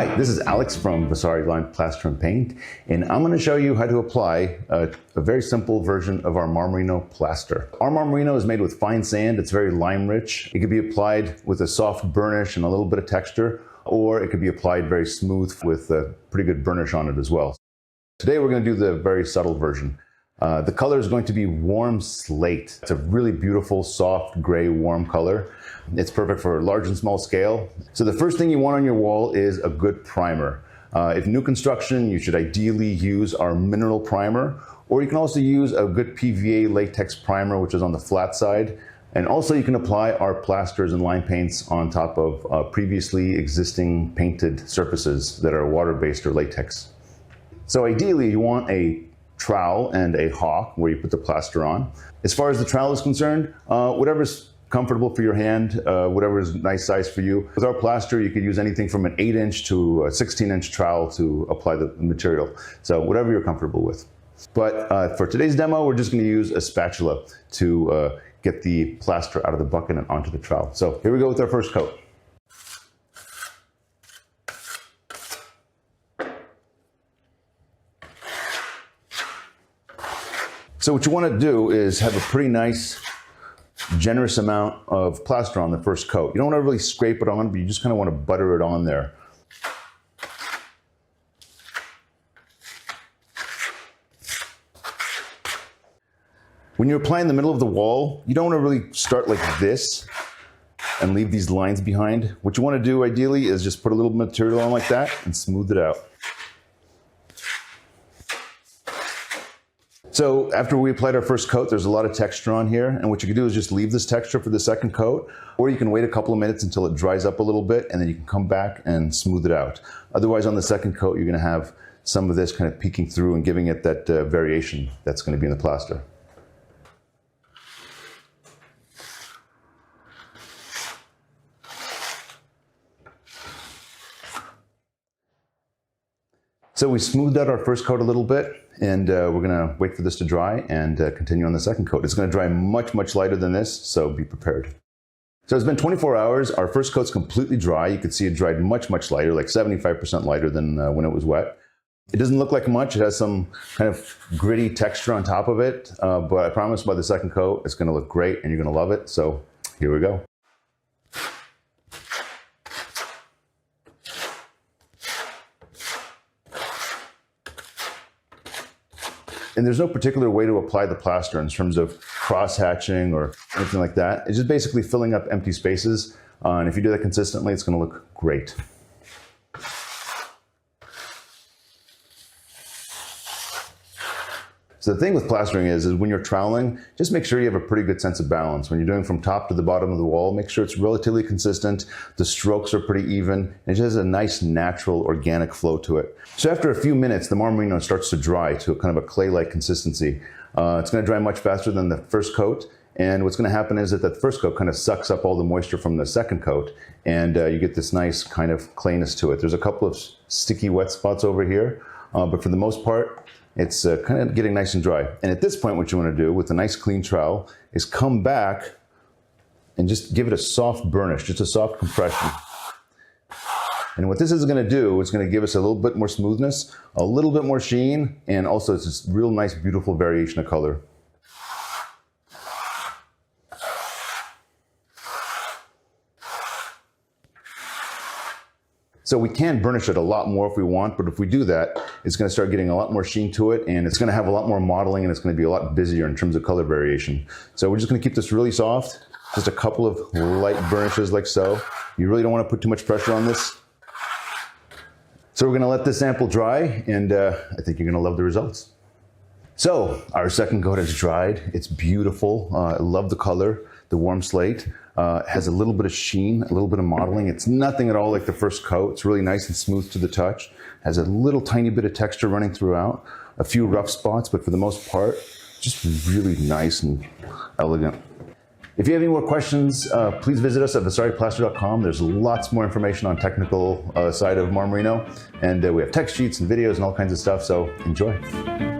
Hi, this is Alex from Vasari Plaster and Paint, and I'm going to show you how to apply a very simple version of our Marmorino plaster. Our Marmorino is made with fine sand. It's very lime rich. It can be applied with a soft burnish and a little bit of texture, or it could be applied very smooth with a pretty good burnish on it as well. Today we're going to do the very subtle version. The color is going to be warm slate. It's a really beautiful, soft, gray, warm color. It's perfect for large and small scale. So the first thing you want on your wall is a good primer. If new construction, you should ideally use our mineral primer, or you can also use a good PVA latex primer, which is on the flat side. And also you can apply our plasters and lime paints on top of previously existing painted surfaces that are water-based or latex. So ideally you want a trowel and a hawk where you put the plaster on. As far as the trowel is concerned, whatever's comfortable for your hand, whatever is nice size for you. With our plaster, you could use anything from an 8-inch to a 16-inch trowel to apply the material. So whatever you're comfortable with. But for today's demo, we're just going to use a spatula to get the plaster out of the bucket and onto the trowel. So here we go with our first coat. So what you want to do is have a pretty nice, generous amount of plaster on the first coat. You don't want to really scrape it on, but you just kind of want to butter it on there. When you're applying the middle of the wall, you don't want to really start like this and leave these lines behind. What you want to do ideally is just put a little material on like that and smooth it out. So after we applied our first coat, there's a lot of texture on here, and what you can do is just leave this texture for the second coat, or you can wait a couple of minutes until it dries up a little bit, and then you can come back and smooth it out. Otherwise, on the second coat, you're going to have some of this kind of peeking through and giving it that variation that's going to be in the plaster. So we smoothed out our first coat a little bit, and we're going to wait for this to dry and continue on the second coat. It's going to dry much, much lighter than this, so be prepared. So it's been 24 hours. Our first coat's completely dry. You can see it dried much, much lighter, like 75% lighter than when it was wet. It doesn't look like much. It has some kind of gritty texture on top of it, but I promise by the second coat, it's going to look great and you're going to love it. So here we go. And there's no particular way to apply the plaster in terms of cross-hatching or anything like that. It's just basically filling up empty spaces. And if you do that consistently, it's going to look great. So the thing with plastering is when you're troweling, just make sure you have a pretty good sense of balance. When you're doing from top to the bottom of the wall, make sure it's relatively consistent, the strokes are pretty even, and it just has a nice, natural, organic flow to it. So after a few minutes, the Marmorino starts to dry to a kind of a clay-like consistency. It's going to dry much faster than the first coat, and what's going to happen is that the first coat kind of sucks up all the moisture from the second coat, and you get this nice kind of clayness to it. There's a couple of sticky wet spots over here, but for the most part, it's kind of getting nice and dry. And at this point, what you want to do with a nice clean trowel is come back and just give it a soft burnish, just a soft compression. And what this is going to do, it's going to give us a little bit more smoothness, a little bit more sheen, and also it's this real nice, beautiful variation of color. So we can burnish it a lot more if we want, but if we do that, it's going to start getting a lot more sheen to it, and it's going to have a lot more mottling, and it's going to be a lot busier in terms of color variation. So we're just going to keep this really soft, just a couple of light burnishes like so. You really don't want to put too much pressure on this. So we're going to let this sample dry, and I think you're going to love the results. So our second coat has dried. It's beautiful. I love the color, the warm slate. Has a little bit of sheen, a little bit of mottling. It's nothing at all like the first coat. It's really nice and smooth to the touch. Has a little tiny bit of texture running throughout. A few rough spots, but for the most part, just really nice and elegant. If you have any more questions, please visit us at vasariplaster.com. There's lots more information on technical side of Marmorino, and we have text sheets and videos and all kinds of stuff, so enjoy.